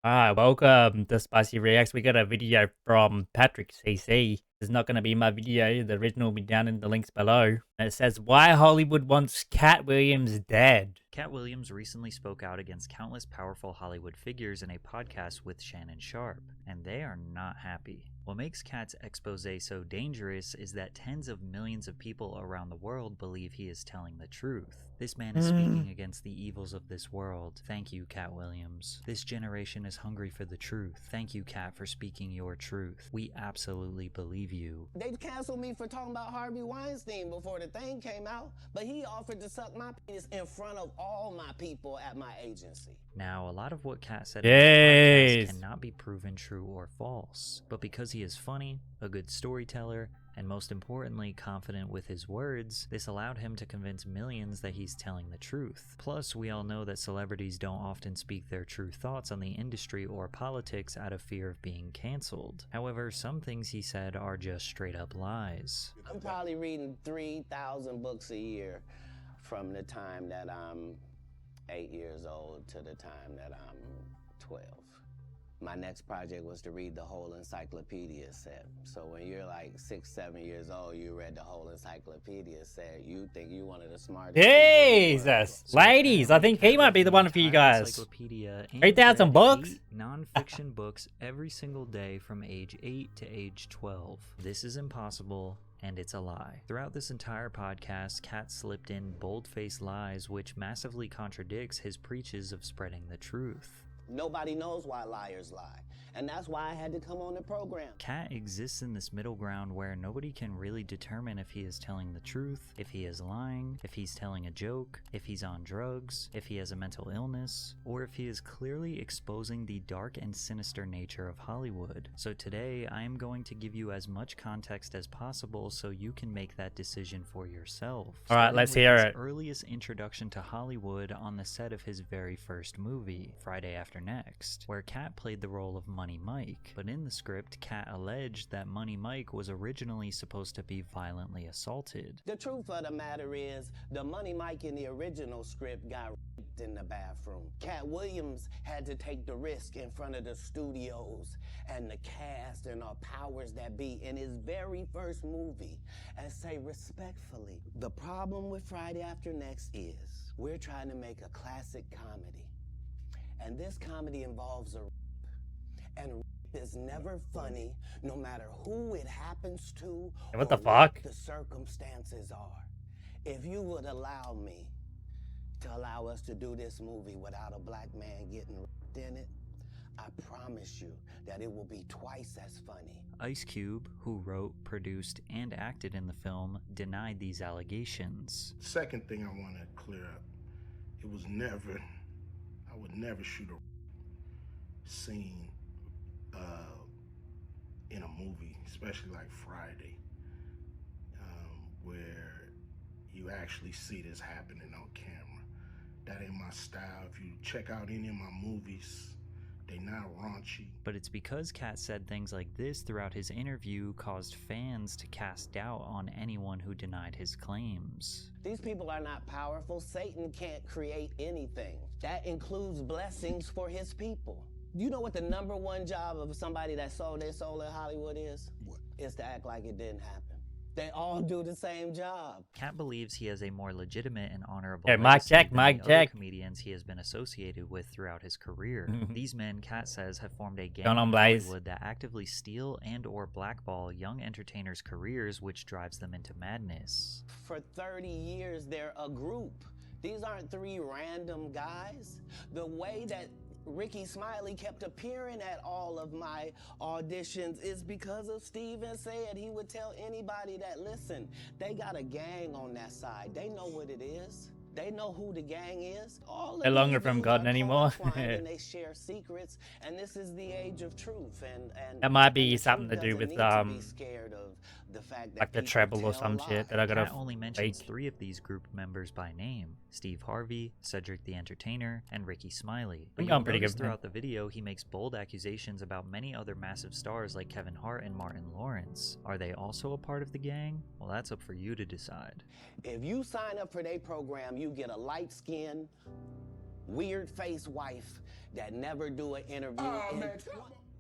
Alright, welcome to Spicy Reacts. We got a video from Patrick CC. It's not going to be my video. The original will be down in the links below. And it says, why Hollywood wants Katt Williams dead. Katt Williams recently spoke out against countless powerful Hollywood figures in a podcast with Shannon Sharpe, and they are not happy. What makes Katt's expose so dangerous is that tens of millions of people around the world believe he is telling the truth. This man is speaking against the evils of this world. Thank you, Katt Williams. This generation is hungry for the truth. Thank you, Katt, for speaking your truth. We absolutely believe you. They canceled me for talking about Harvey Weinstein before the thing came out, but he offered to suck my penis in front of all my people at my agency. Now, a lot of what Katt said in this podcast cannot be proven true or false, but because he is funny, a good storyteller, and most importantly, confident with his words, this allowed him to convince millions that he's telling the truth. Plus, we all know that celebrities don't often speak their true thoughts on the industry or politics out of fear of being canceled. However, some things he said are just straight up lies. I'm probably reading 3,000 books a year from the time that I'm 8 years old to the time that I'm 12. My next project was to read the whole encyclopedia set. So when you're like 6, 7 years old, you read the whole encyclopedia set, you think you one of the smartest Jesus! Ladies, I think he might be the one for you guys. 3,000 books? Non-fiction books every single day from age 8 to age 12. This is impossible. And it's a lie. Throughout this entire podcast, Katt slipped in bold-faced lies which massively contradicts his preaches of spreading the truth. Nobody knows why liars lie, and that's why I had to come on the program. Katt exists in this middle ground where nobody can really determine if he is telling the truth, if he is lying, if he's telling a joke, if he's on drugs, if he has a mental illness, or if he is clearly exposing the dark and sinister nature of Hollywood. So today, I am going to give you as much context as possible so you can make that decision for yourself. Alright, let's hear it. Earliest introduction to Hollywood on the set of his very first movie, Friday After Next, where Katt played the role of Money Mike, but in the script, Katt alleged that Money Mike was originally supposed to be violently assaulted. The truth of the matter is, the Money Mike in the original script got raped in the bathroom. Katt Williams had to take the risk in front of the studios and the cast and our powers that be in his very first movie and say respectfully, the problem with Friday After Next is we're trying to make a classic comedy. And this comedy involves a rape. And rape is never funny, no matter who it happens to What or the fuck? what the circumstances are. If you would allow me to allow us to do this movie without a black man getting raped in it, I promise you that it will be twice as funny. Ice Cube, who wrote, produced, and acted in the film, denied these allegations. Second thing I want to clear up, it was never, I would never shoot a scene in a movie, especially like Friday, where you actually see this happening on camera. That ain't my style. If you check out any of my movies, they not raunchy. But it's because Katt said things like this throughout his interview caused fans to cast doubt on anyone who denied his claims. These people are not powerful. Satan can't create anything. That includes blessings for his people. You know what the #1 job of somebody that sold their soul in Hollywood is? What? Is to act like it didn't happen. They all do the same job. Katt believes he has a more legitimate and honorable Hey, mic legacy check, than mic the other check. comedians he has been associated with throughout his career. These men, Katt says, have formed a gang Going on, in Blaze. Hollywood that actively steal and or blackball young entertainers' careers, which drives them into madness. For 30 years, they're a group. These aren't 3 random guys. The way that Ricky Smiley kept appearing at all of my auditions is because of Steven said he would tell anybody that, listen, they got a gang on that side. They know what it is. They know who the gang is. All No longer these from dudes God are anymore. intertwined and they share secrets, and this is the age of truth. And That might be the something truth to do doesn't with, need to be scared of the fact that like the people treble or tell some shit that I gotta Katt only mentions fake. 3 of these group members by name: Steve Harvey, Cedric the Entertainer, and Ricky Smiley. I'm But going you'll pretty notice good, man. throughout the video, he makes bold accusations about many other massive stars like Kevin Hart and Martin Lawrence. Are they also a part of the gang? Well, that's up for you to decide. If you sign up for their program, you get a light skin, weird face wife that never do an interview.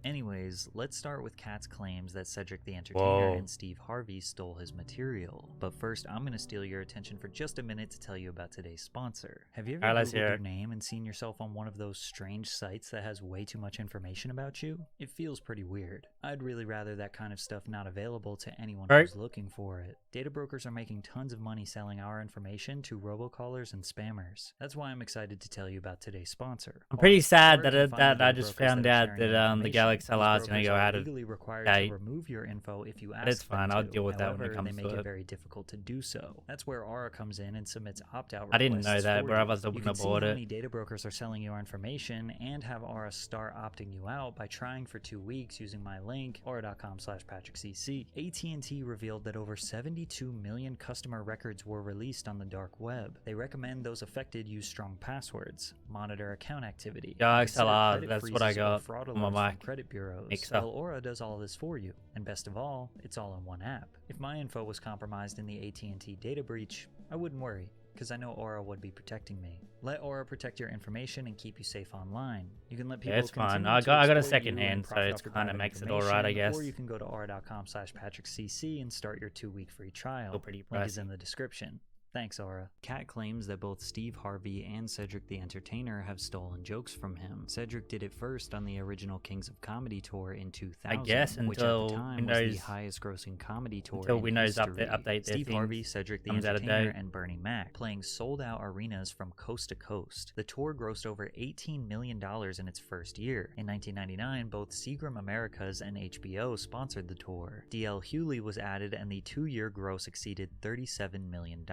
Anyways, let's start with Katt's claims that Cedric the Entertainer Whoa. and Steve Harvey stole his material. But first, I'm going to steal your attention for just a minute to tell you about today's sponsor. Have you ever Alright, let's Googled hear your it. name and seen yourself on one of those strange sites that has way too much information about you? It feels pretty weird. I'd really rather that kind of stuff not available to anyone Right. who's looking for it. Data brokers are making tons of money selling our information to robocallers and spammers. That's why I'm excited to tell you about today's sponsor. I'm pretty Aura. sad Aura that can find I data just brokers found that are out sharing that your the information. Galaxy These LR is gonna brokers go are out of legally required date. to remove your info if you ask But it's them fine, I'll to. deal with that when it However, comes they make to it it. very difficult to do so. That's where Aura comes in and submits opt-out I didn't know requests that, for bro. you. Otherwise I You wouldn't can have see bought how it. many data brokers are selling your information and have Aura start opting you out by trying for 2 weeks using my link, aura.com/PatrickCC. AT&T revealed that over 72 million customer records were released on the dark web. They recommend those affected use strong passwords, monitor account activity, Yeah, and consider XLR, credit that's what I freezes or got fraud on my alerts from Mac. credit bureaus. Mixer. Well, Aura does all this for you, and best of all, it's all in one app. If my info was compromised in the AT&T data breach, I wouldn't worry, because I know Aura would be protecting me. Let Aura protect your information and keep you safe online. You can let people Yeah, it's fine. continue I to got a exploit second you and hand, so profit it's off your kind of private makes it all right, I information, guess. Or you can go to aura.com/PatrickCC and start your 2-week free trial. Still pretty Link is pricey. in the description. Thanks, Aura. Katt claims that both Steve Harvey and Cedric the Entertainer have stolen jokes from him. Cedric did it first on the original Kings of Comedy tour in 2000, guess which at the until time was Windows- the highest grossing comedy tour until in Windows history. update their Steve things Harvey, Cedric the comes out of Entertainer, date. and Bernie Mac playing sold-out arenas from coast to coast. The tour grossed over $18 million in its first year. In 1999, both Seagram Americas and HBO sponsored the tour. DL Hewley was added and the 2-year gross exceeded $37 million.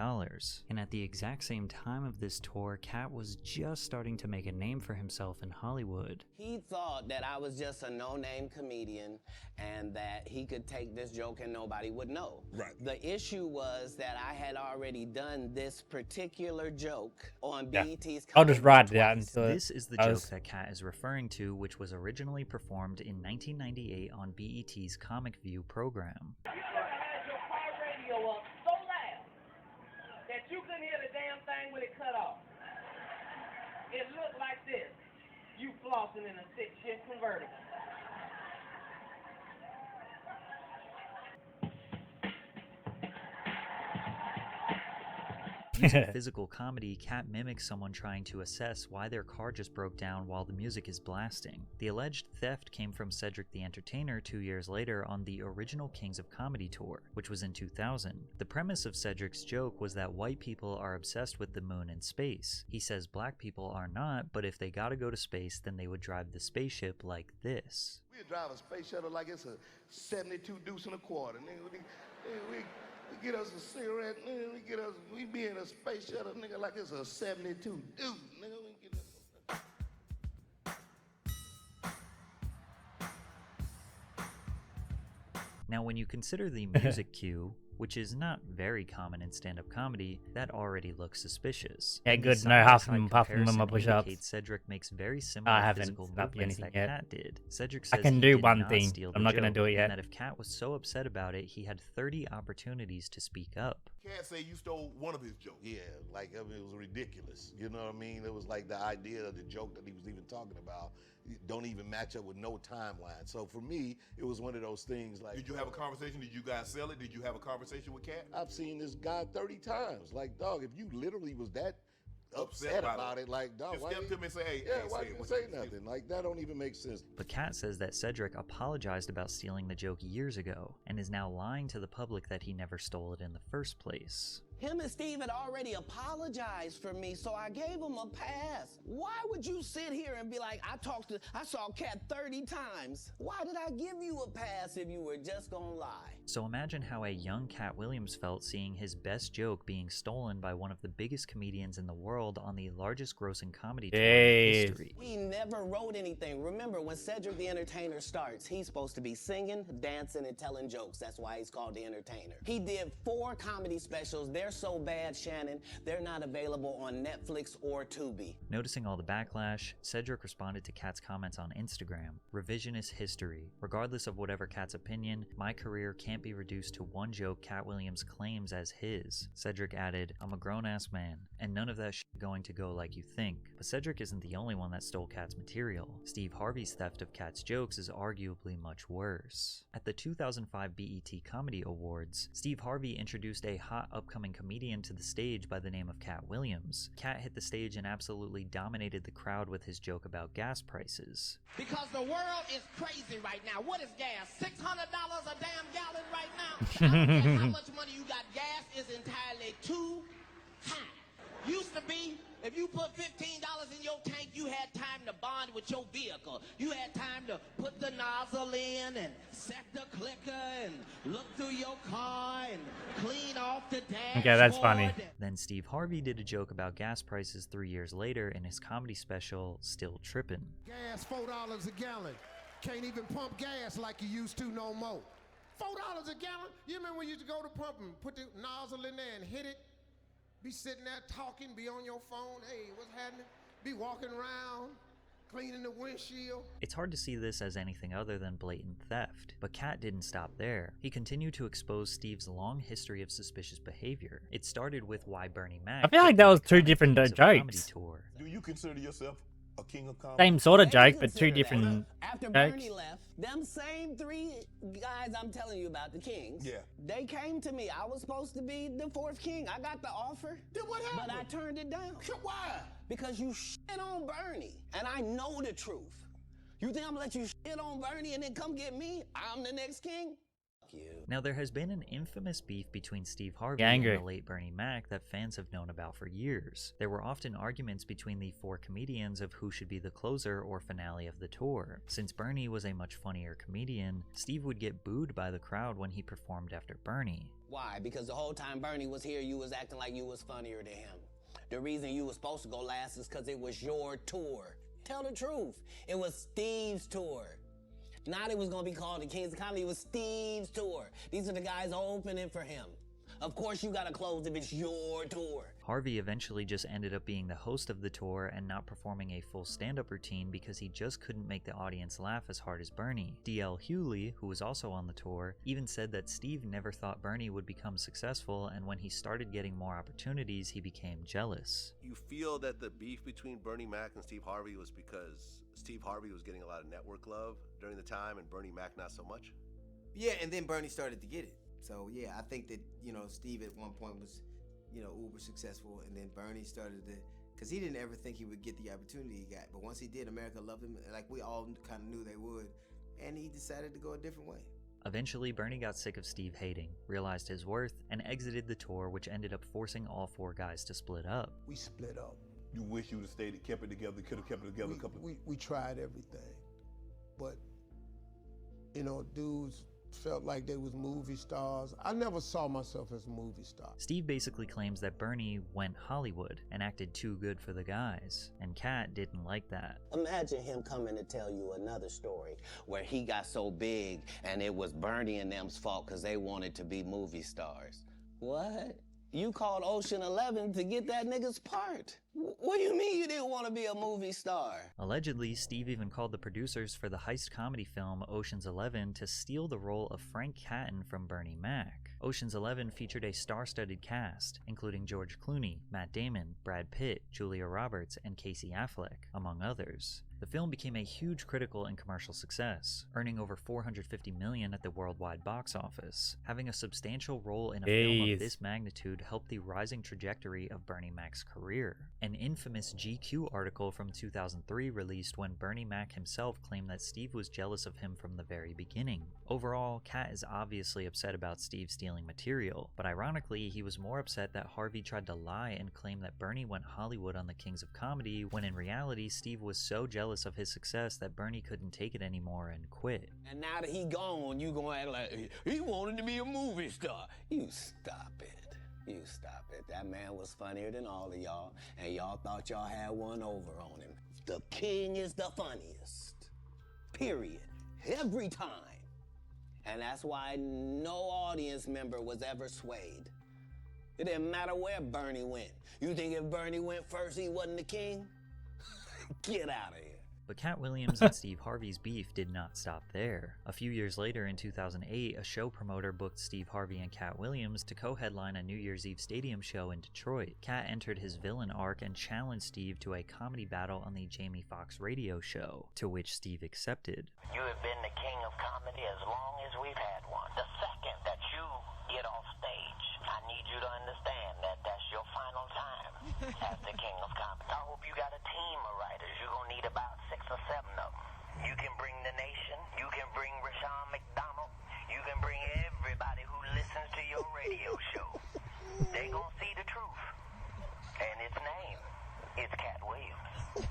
And at the exact same time of this tour, Katt was just starting to make a name for himself in Hollywood. He thought that I was just a no-name comedian and that he could take this joke and nobody would know. Right. The issue was that I had already done this particular joke on Yeah. BET's I'll just ride it out twice. until This is the joke that Katt is referring to, which was originally performed in 1998 on BET's Comic View program. You should have had your car radio up so loud that you couldn't hear the damn thing when it cut off. It looked like this. You flossing in a 6-shift convertible. Using physical comedy, Katt mimics someone trying to assess why their car just broke down while the music is blasting. The alleged theft came from Cedric the Entertainer 2 years later on the original Kings of Comedy tour, which was in 2000. The premise of Cedric's joke was that white people are obsessed with the moon and space. He says black people are not, but if they gotta go to space, then they would drive the spaceship like this. We drive a space shuttle like it's a 72 deuce and a quarter. Nigga, we get us a cigarette, nigga, we be in a space shuttle, nigga, like it's a 72 deuce, nigga, we get us. Now, when you consider the music cue, which is not very common in stand-up comedy, that already looks suspicious. Yeah, And the good. No half side-by-side apart from comparison my push-ups. indicates Cedric makes very similar haven't physical stopped movements anything that yet. Katt did. Cedric I says can he do did one not thing. steal the I'm not gonna joke, do it yet. and that if Katt was so upset about it, he had 30 opportunities to speak up. Can't say you stole one of his jokes. Yeah, like, I mean, it was ridiculous. You know what I mean? It was like the idea of the joke that he was even talking about don't even match up with no timeline. So for me, it was one of those things like... Did you have a conversation? Did you guys sell it? Did you have a conversation with Katt? I've seen this guy 30 times. Like, dog, if you literally was that Upset upset about about it, like, dog, Just why step to me and say, hey, yeah, hey, why say it. didn't What say you- nothing? Like, that don't even make sense. But Katt says that Cedric apologized about stealing the joke years ago, and is now lying to the public that he never stole it in the first place. Him and Steve had already apologized for me, so I gave him a pass. Why would you sit here and be like, I saw Katt 30 times? Why did I give you a pass if you were just gonna lie? So imagine how a young Katt Williams felt seeing his best joke being stolen by one of the biggest comedians in the world on the largest grossing comedy tour in Jeez. history. He never wrote anything. Remember, when Cedric the Entertainer starts, he's supposed to be singing, dancing, and telling jokes. That's why he's called the Entertainer. He did 4 comedy specials. They're so bad, Shannon, they're not available on Netflix or Tubi. Noticing all the backlash, Cedric responded to Katt's comments on Instagram. Revisionist history. Regardless of whatever Katt's opinion, my career can't be reduced to one joke Katt Williams claims as his. Cedric added, I'm a grown-ass man, and none of that shit going to go like you think. But Cedric isn't the only one that stole Katt's material. Steve Harvey's theft of Katt's jokes is arguably much worse. At the 2005 BET Comedy Awards, Steve Harvey introduced a hot upcoming comedian to the stage by the name of Katt Williams. Katt hit the stage and absolutely dominated the crowd with his joke about gas prices. Because the world is crazy right now. What is gas? $600 a damn gallon right now? I don't care how much money you got. Gas is entirely too high. Used to be, if you put $15 in your tank, you had time to bond with your vehicle. You had time to put the nozzle in and set the clicker and look through your car and clean off the dashboard. Okay, that's funny. Then Steve Harvey did a joke about gas prices 3 years later in his comedy special, Still Trippin'. Gas $4 a gallon. Can't even pump gas like you used to no more. $4 a gallon? You remember when you used to go to pump and put the nozzle in there and hit it? Be sitting there talking, be on your phone, hey, what's happening? Be walking around, cleaning the windshield. It's hard to see this as anything other than blatant theft, but Katt didn't stop there. He continued to expose Steve's long history of suspicious behavior. It started with why Bernie Mac... I feel like that was two different jokes. Do you consider yourself a king of comedy? Same sort of They joke, but consider two different that. After jokes. Bernie left, them same three guys I'm telling you about, the kings, Yeah. they came to me. I was supposed to be the fourth king. I got the offer. Then what happened? But I turned it down. Why? Because you shit on Bernie, and I know the truth. You think I'm gonna let you shit on Bernie and then come get me? I'm the next king? Fuck you. Now, there has been an infamous beef between Steve Harvey Yeah, and angry. the late Bernie Mac that fans have known about for years. There were often arguments between the four comedians of who should be the closer or finale of the tour. Since Bernie was a much funnier comedian, Steve would get booed by the crowd when he performed after Bernie. Why? Because the whole time Bernie was here, you was acting like you was funnier than him. The reason you was supposed to go last is because it was your tour. Tell the truth. It was Steve's tour. Not it was going to be called the Kings of Comedy. It was Steve's tour. These are the guys opening for him. Of course you got to close if it's your tour. Harvey eventually just ended up being the host of the tour and not performing a full stand-up routine because he just couldn't make the audience laugh as hard as Bernie. D.L. Hewley, who was also on the tour, even said that Steve never thought Bernie would become successful, and when he started getting more opportunities, he became jealous. You feel that the beef between Bernie Mac and Steve Harvey was because Steve Harvey was getting a lot of network love during the time and Bernie Mac not so much? Yeah, and then Bernie started to get it. So yeah, I think that, Steve at one point was, uber successful, and then Bernie started to, because he didn't ever think he would get the opportunity he got. But once he did, America loved him, like we all kind of knew they would, and he decided to go a different way. Eventually, Bernie got sick of Steve hating, realized his worth, and exited the tour, which ended up forcing all four guys to split up. We split up. You wish you would have stayed, kept it together, could have kept it together a couple of... We tried everything, but dudes felt like they was movie stars. I never saw myself as a movie star. Steve basically claims that Bernie went Hollywood and acted too good for the guys, and Katt didn't like that. Imagine him coming to tell you another story where he got so big and it was Bernie and them's fault because they wanted to be movie stars. What? You called Ocean 11 to get that nigga's part. What do you mean you didn't want to be a movie star? Allegedly, Steve even called the producers for the heist comedy film Ocean's 11 to steal the role of Frank Catton from Bernie Mac. Ocean's 11 featured a star-studded cast, including George Clooney, Matt Damon, Brad Pitt, Julia Roberts, and Casey Affleck, among others. The film became a huge critical and commercial success, earning over $450 million at the worldwide box office. Having a substantial role in a film of this magnitude helped the rising trajectory of Bernie Mac's career. An infamous GQ article from 2003 released when Bernie Mac himself claimed that Steve was jealous of him from the very beginning. Overall, Katt is obviously upset about Steve stealing material, but ironically, he was more upset that Harvey tried to lie and claim that Bernie went Hollywood on the Kings of Comedy, when in reality, Steve was so jealous of his success that Bernie couldn't take it anymore and quit. And now that he gone, you gonna act like he wanted to be a movie star. You stop it. You stop it. That man was funnier than all of y'all, and y'all thought y'all had one over on him. The king is the funniest. Period. Every time. And that's why no audience member was ever swayed. It didn't matter where Bernie went. You think if Bernie went first, he wasn't the king? Get out of here. But Katt Williams and Steve Harvey's beef did not stop there. A few years later, in 2008, a show promoter booked Steve Harvey and Katt Williams to co-headline a New Year's Eve stadium show in Detroit. Katt entered his villain arc and challenged Steve to a comedy battle on the Jamie Foxx radio show, to which Steve accepted. You have been the king of comedy as long as we've had one. The second that you get off stage, I need you to understand that that's your final time as the king of comedy. I hope you got a team of writers. You're going to need about 6 or 7 of them. You can bring the nation. You can bring Rashawn McDonald. You can bring everybody who listens to your radio show. They going to see the truth. And its name is Katt Williams.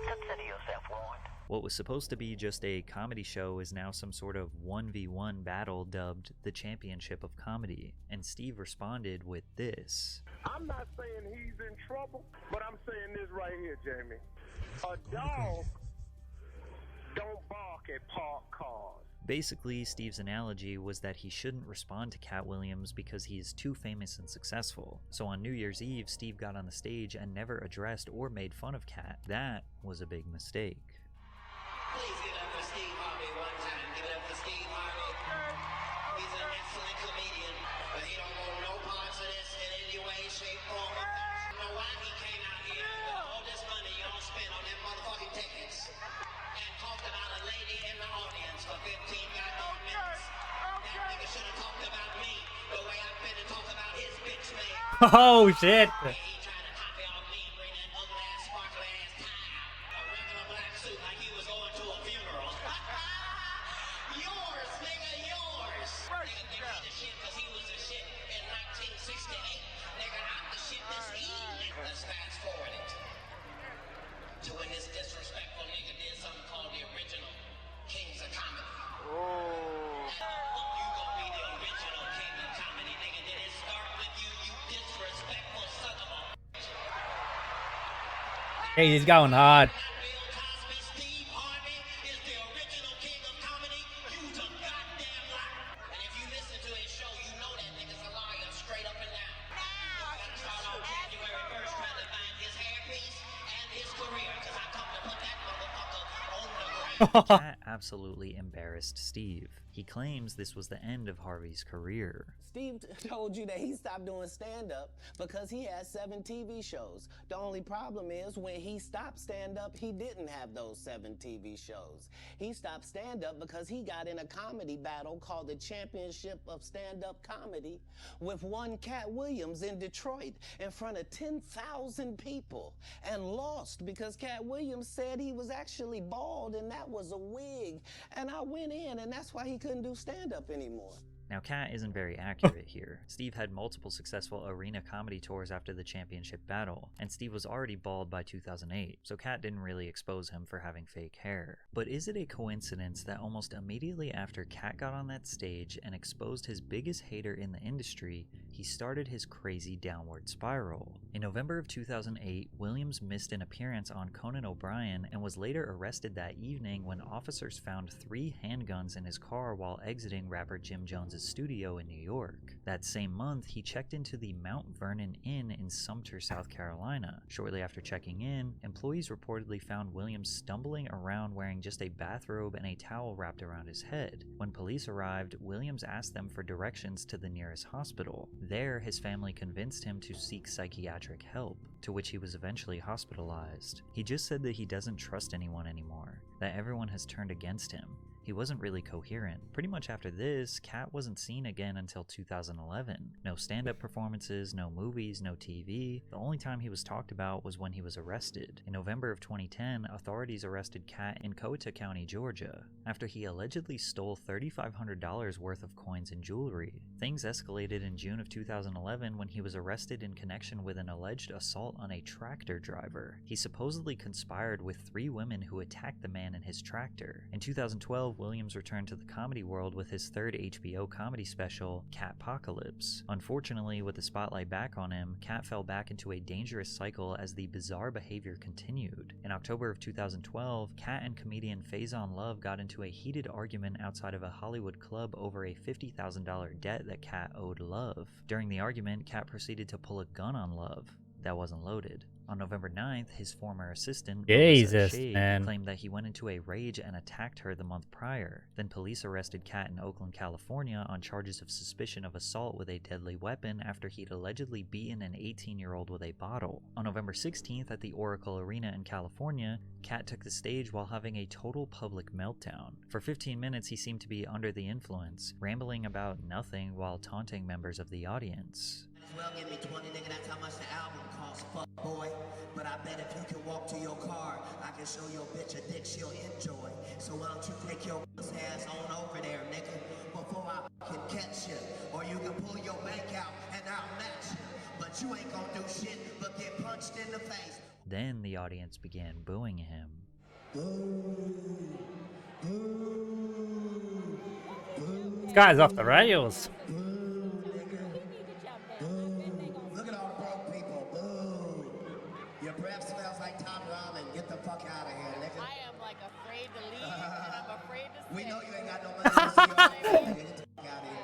Consider yourself warned. What was supposed to be just a comedy show is now some sort of 1v1 battle dubbed the Championship of Comedy, and Steve responded with this. I'm not saying he's in trouble, but I'm saying this right here, Jamie. A dog don't bark at parked cars. Basically, Steve's analogy was that he shouldn't respond to Katt Williams because he is too famous and successful. So on New Year's Eve, Steve got on the stage and never addressed or made fun of Katt. That was a big mistake. Please give it up for Steve Harvey one time. Give it up for Steve Harvey. He's an excellent comedian, but he don't want no parts of this in any way, shape, form, or fashion. I don't know why he came out here with all this money y'all spent on them motherfucking tickets and talked about a lady in the audience for 15 goddamn minutes. That nigga should have talked about me the way I've been to talk about his bitch man. Oh shit. He tried to copy off me and bring that ugly ass, sparkly ass tie out. A regular black suit like he was going to a funeral. Yours, nigga, yours. Nigga think he the shit because he was the shit in 1968. Nigga, I'm the shit this evening. Let's fast forward it to when this disrespectful nigga did something called the original Kings of Comedy. Oh. You gonna be the original King of Comedy, nigga. Did it start with you, you disrespectful son of a... Hey, he's going hard. Bill Cosby, Steve Harvey is the original King of Comedy. You's a goddamn liar. And if you listen to his show, you know that nigga's a liar straight up and down. Gotta start off January 1st trying to find his hairpiece and his career, because I come to put that motherfucker on the ground. Katt absolutely embarrassed Steve. He claims this was the end of Harvey's career. Steve told you that he stopped doing stand-up because he had 7 TV shows. The only problem is when he stopped stand-up, he didn't have those 7 TV shows. He stopped stand-up because he got in a comedy battle called the Championship of Stand-Up Comedy with one Katt Williams in Detroit in front of 10,000 people and lost because Katt Williams said he was actually bald and that was a wig. And I went in, and that's why he couldn't do stand-up anymore. Now, Katt isn't very accurate here. Steve had multiple successful arena comedy tours after the championship battle, and Steve was already bald by 2008, so Katt didn't really expose him for having fake hair. But is it a coincidence that almost immediately after Katt got on that stage and exposed his biggest hater in the industry, he started his crazy downward spiral? In November of 2008, Williams missed an appearance on Conan O'Brien and was later arrested that evening when officers found 3 handguns in his car while exiting rapper Jim Jones's studio in New York. That same month, he checked into the Mount Vernon Inn in Sumter, South Carolina. Shortly after checking in, employees reportedly found Williams stumbling around wearing just a bathrobe and a towel wrapped around his head. When police arrived, Williams asked them for directions to the nearest hospital. There, his family convinced him to seek psychiatric help, to which he was eventually hospitalized. He just said that he doesn't trust anyone anymore, that everyone has turned against him. He wasn't really coherent. Pretty much after this, Katt wasn't seen again until 2011. No stand-up performances, no movies, no TV. The only time he was talked about was when he was arrested. In November of 2010, authorities arrested Katt in Coweta County, Georgia, after he allegedly stole $3,500 worth of coins and jewelry. Things escalated in June of 2011 when he was arrested in connection with an alleged assault on a tractor driver. He supposedly conspired with 3 women who attacked the man in his tractor. In 2012, 2012, Williams returned to the comedy world with his third HBO comedy special, Kattpocalypse. Unfortunately, with the spotlight back on him, Katt fell back into a dangerous cycle as the bizarre behavior continued. In October of 2012, Katt and comedian Faison Love got into a heated argument outside of a Hollywood club over a $50,000 debt that Katt owed Love. During the argument, Katt proceeded to pull a gun on Love that wasn't loaded. On November 9th, his former assistant, Jesus, Melissa Shade, man. claimed that he went into a rage and attacked her the month prior. Then police arrested Katt in Oakland, California on charges of suspicion of assault with a deadly weapon after he'd allegedly beaten an 18-year-old with a bottle. On November 16th at the Oracle Arena in California, Katt took the stage while having a total public meltdown. For 15 minutes, he seemed to be under the influence, rambling about nothing while taunting members of the audience. Well, give me 20, nigga, that's how much the album costs, fuck boy. But I bet if you can walk to your car, I can show your bitch a dick she'll enjoy. So why don't you take your ass on over there, nigga, before I can catch you. Or you can pull your bank out and I'll match you. But you ain't gonna do shit but get punched in the face. Then the audience began booing him. This guy's off the rails. Look at all the broke people. Boo. Your breath smells like top ramen. Get the fuck out of here, nigga. I am like afraid to leave and I'm afraid to stay. We know you ain't got no money to see your nigga. Get the fuck out of here.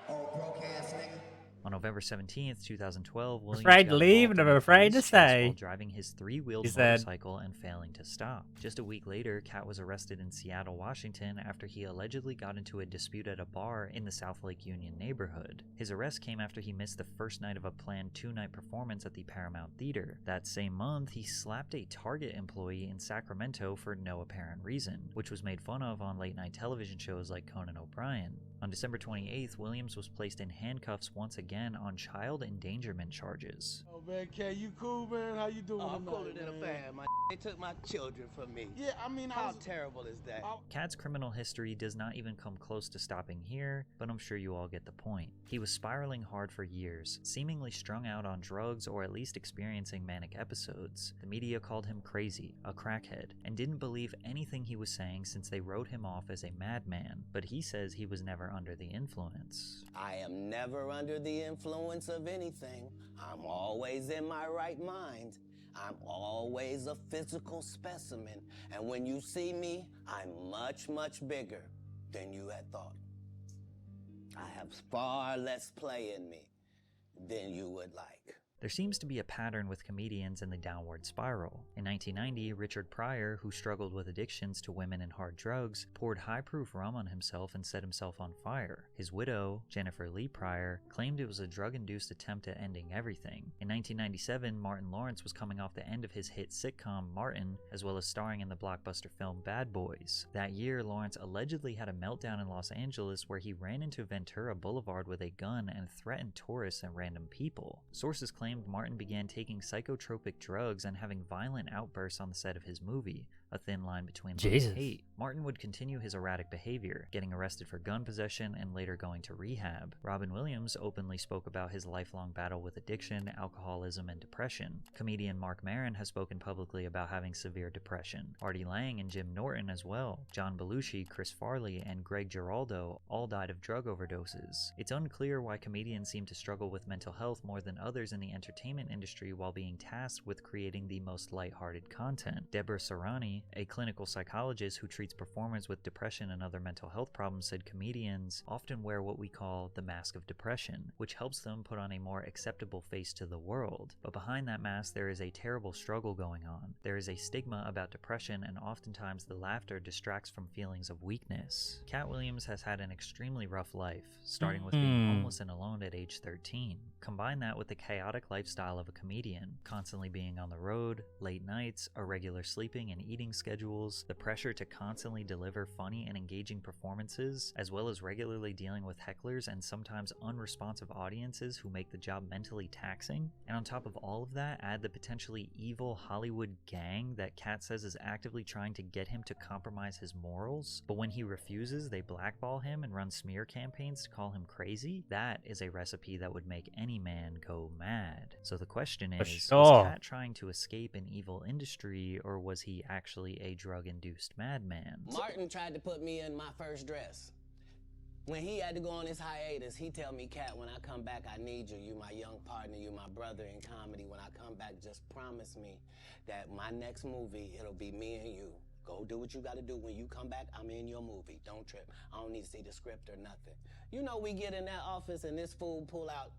Oh, broke ass nigga. On November 17th, 2012, Williams Afraid to got leave involved and in I'm a afraid to police chase stay. while driving his three-wheeled He said. motorcycle and failing to stop. Just a week later, Katt was arrested in Seattle, Washington after he allegedly got into a dispute at a bar in the South Lake Union neighborhood. His arrest came after he missed the first night of a planned two-night performance at the Paramount Theater. That same month, he slapped a Target employee in Sacramento for no apparent reason, which was made fun of on late-night television shows like Conan O'Brien. On December 28th, Williams was placed in handcuffs once again on child endangerment charges. Oh man, K, you cool, man? How you doing I'm tonight, cooler than a man? fan, man. They took my children from me. Yeah, I mean, How terrible is that? Katt's criminal history does not even come close to stopping here, but I'm sure you all get the point. He was spiraling hard for years, seemingly strung out on drugs or at least experiencing manic episodes. The media called him crazy, a crackhead, and didn't believe anything he was saying since they wrote him off as a madman, but he says he was never under the influence. I am never under the influence of anything. I'm always in my right mind. I'm always a physical specimen. And when you see me, I'm much, much bigger than you had thought. I have far less play in me than you would like. There seems to be a pattern with comedians in the downward spiral. In 1990, Richard Pryor, who struggled with addictions to women and hard drugs, poured high-proof rum on himself and set himself on fire. His widow, Jennifer Lee Pryor, claimed it was a drug-induced attempt at ending everything. In 1997, Martin Lawrence was coming off the end of his hit sitcom Martin, as well as starring in the blockbuster film Bad Boys. That year, Lawrence allegedly had a meltdown in Los Angeles where he ran into Ventura Boulevard with a gun and threatened tourists and random people. Sources claim Martin began taking psychotropic drugs and having violent outbursts on the set of his movie, a thin line between love and hate. Martin would continue his erratic behavior, getting arrested for gun possession and later going to rehab. Robin Williams openly spoke about his lifelong battle with addiction, alcoholism, and depression. Comedian Marc Maron has spoken publicly about having severe depression. Artie Lang and Jim Norton as well. John Belushi, Chris Farley, and Greg Giraldo all died of drug overdoses. It's unclear why comedians seem to struggle with mental health more than others in the entertainment industry while being tasked with creating the most lighthearted content. Deborah Serrani, a clinical psychologist who treats performers with depression and other mental health problems, said comedians often wear what we call the mask of depression, which helps them put on a more acceptable face to the world. But behind that mask, there is a terrible struggle going on. There is a stigma about depression, and oftentimes the laughter distracts from feelings of weakness. Katt Williams has had an extremely rough life, starting with being homeless and alone at age 13. Combine that with the chaotic lifestyle of a comedian, constantly being on the road, late nights, irregular sleeping and eating schedules, the pressure to constantly deliver funny and engaging performances, as well as regularly dealing with hecklers and sometimes unresponsive audiences who make the job mentally taxing. And on top of all of that, add the potentially evil Hollywood gang that Katt says is actively trying to get him to compromise his morals, but when he refuses, they blackball him and run smear campaigns to call him crazy. That is a recipe that would make any man go mad. So the question is, was Katt trying to escape an evil industry, or was he actually actually a drug-induced madman. Martin tried to put me in my first dress. When he had to go on his hiatus, he tell me, Katt, when I come back, I need you. You my young partner, you my brother in comedy. When I come back, just promise me that my next movie, it'll be me and you. Go do what you gotta do. When you come back, I'm in your movie. Don't trip. I don't need to see the script or nothing. You know, we get in that office and this fool pull out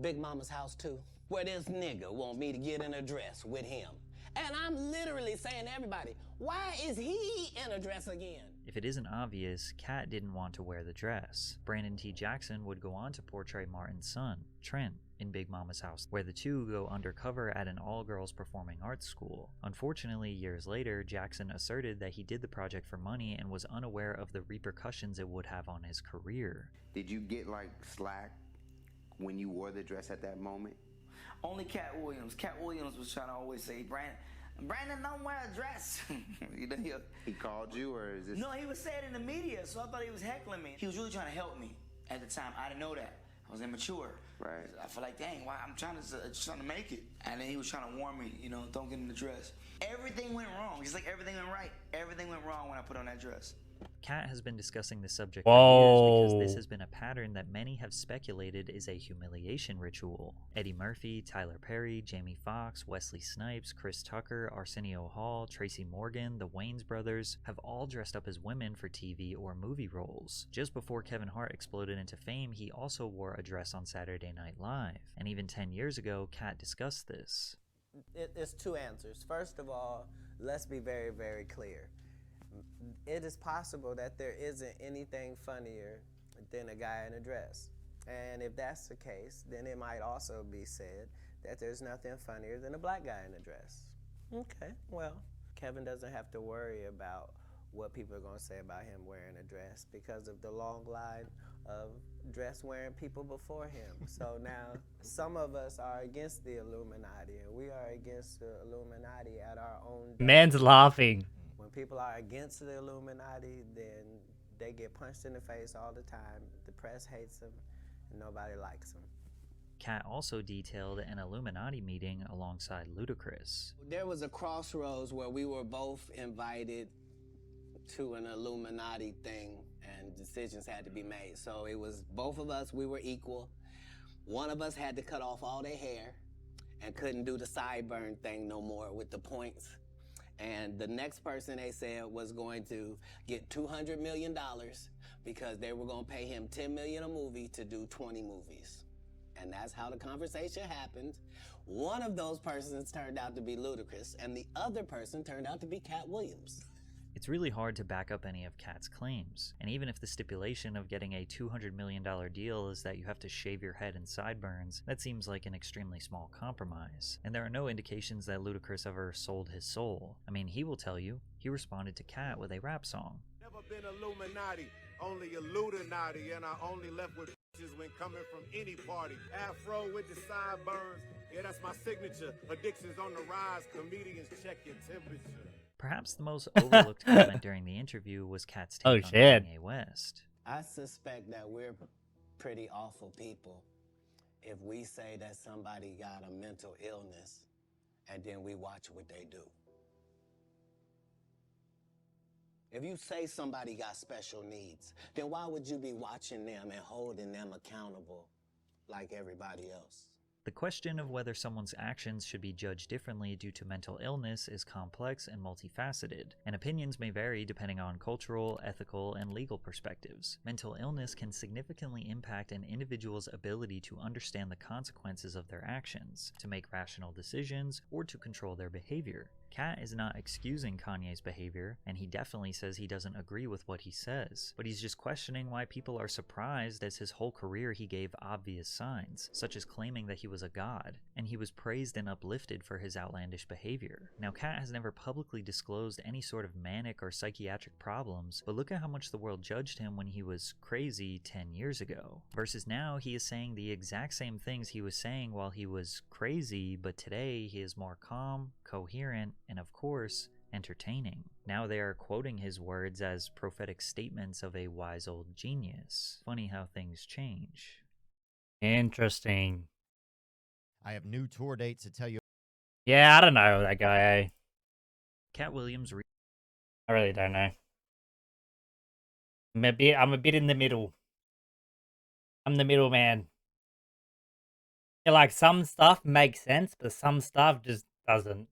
Big Mama's House 2, where this nigga want me to get in a dress with him. And I'm literally saying to everybody, why is he in a dress again? If it isn't obvious, Katt didn't want to wear the dress. Brandon T. Jackson would go on to portray Martin's son, Trent, in Big Mama's House, where the two go undercover at an all-girls performing arts school. Unfortunately, years later, Jackson asserted that he did the project for money and was unaware of the repercussions it would have on his career. Did you get like slack when you wore the dress at that moment? Only Katt Williams. Katt Williams was trying to always say, Brandon, don't wear a dress. You know, he called you, or is this? No, he was saying it in the media, so I thought he was heckling me. He was really trying to help me at the time. I didn't know that. I was immature. Right. I feel like, dang, why I'm trying to make it. And then he was trying to warn me, you know, don't get in the dress. Everything went wrong. It's like everything went right. Everything went wrong when I put on that dress. Katt has been discussing this subject for years because this has been a pattern that many have speculated is a humiliation ritual. Eddie Murphy, Tyler Perry, Jamie Foxx, Wesley Snipes, Chris Tucker, Arsenio Hall, Tracy Morgan, the Wayans brothers have all dressed up as women for TV or movie roles. Just before Kevin Hart exploded into fame, he also wore a dress on Saturday Night Live. And even 10 years ago, Katt discussed this. It's two answers. First of all, let's be very, very clear. It is possible that there isn't anything funnier than a guy in a dress. And if that's the case, then it might also be said that there's nothing funnier than a black guy in a dress. Okay, well, Kevin doesn't have to worry about what people are going to say about him wearing a dress because of the long line of dress-wearing people before him. So now some of us are against the Illuminati, and we are against the Illuminati at our own day. Man's laughing. When people are against the Illuminati, then they get punched in the face all the time. The press hates them, and nobody likes them. Katt also detailed an Illuminati meeting alongside Ludacris. There was a crossroads where we were both invited to an Illuminati thing, and decisions had to be made. So it was both of us, we were equal. One of us had to cut off all their hair and couldn't do the sideburn thing no more with the points. And the next person, they said, was going to get $200 million because they were going to pay him $10 million a movie to do 20 movies. And that's how the conversation happened. One of those persons turned out to be Ludacris, and the other person turned out to be Katt Williams. It's really hard to back up any of Katt's claims, and even if the stipulation of getting a $200 million deal is that you have to shave your head and sideburns, that seems like an extremely small compromise. And there are no indications that Ludacris ever sold his soul. I mean, he will tell you, he responded to Katt with a rap song. Never been Illuminati, only Illuminati, and I only left with bitches when coming from any party. Afro with the sideburns, yeah, that's my signature. Addictions on the rise, comedians check your temperature. Perhaps the most overlooked comment during the interview was Katt's take on Kanye West. I suspect that we're pretty awful people if we say that somebody got a mental illness and then we watch what they do. If you say somebody got special needs, then why would you be watching them and holding them accountable like everybody else? The question of whether someone's actions should be judged differently due to mental illness is complex and multifaceted, and opinions may vary depending on cultural, ethical, and legal perspectives. Mental illness can significantly impact an individual's ability to understand the consequences of their actions, to make rational decisions, or to control their behavior. Katt is not excusing Kanye's behavior, and he definitely says he doesn't agree with what he says, but he's just questioning why people are surprised as his whole career he gave obvious signs, such as claiming that he was a god, and he was praised and uplifted for his outlandish behavior. Now, Katt has never publicly disclosed any sort of manic or psychiatric problems, but look at how much the world judged him when he was crazy 10 years ago, versus now he is saying the exact same things he was saying while he was crazy, but today he is more calm, coherent, and of course, entertaining. Now they are quoting his words as prophetic statements of a wise old genius. Funny how things change. Interesting. I have new tour dates to tell you. Yeah, I don't know that guy, eh? Katt Williams I really don't know. I'm a bit in the middle. I'm the middleman. Yeah, like some stuff makes sense, but some stuff just doesn't.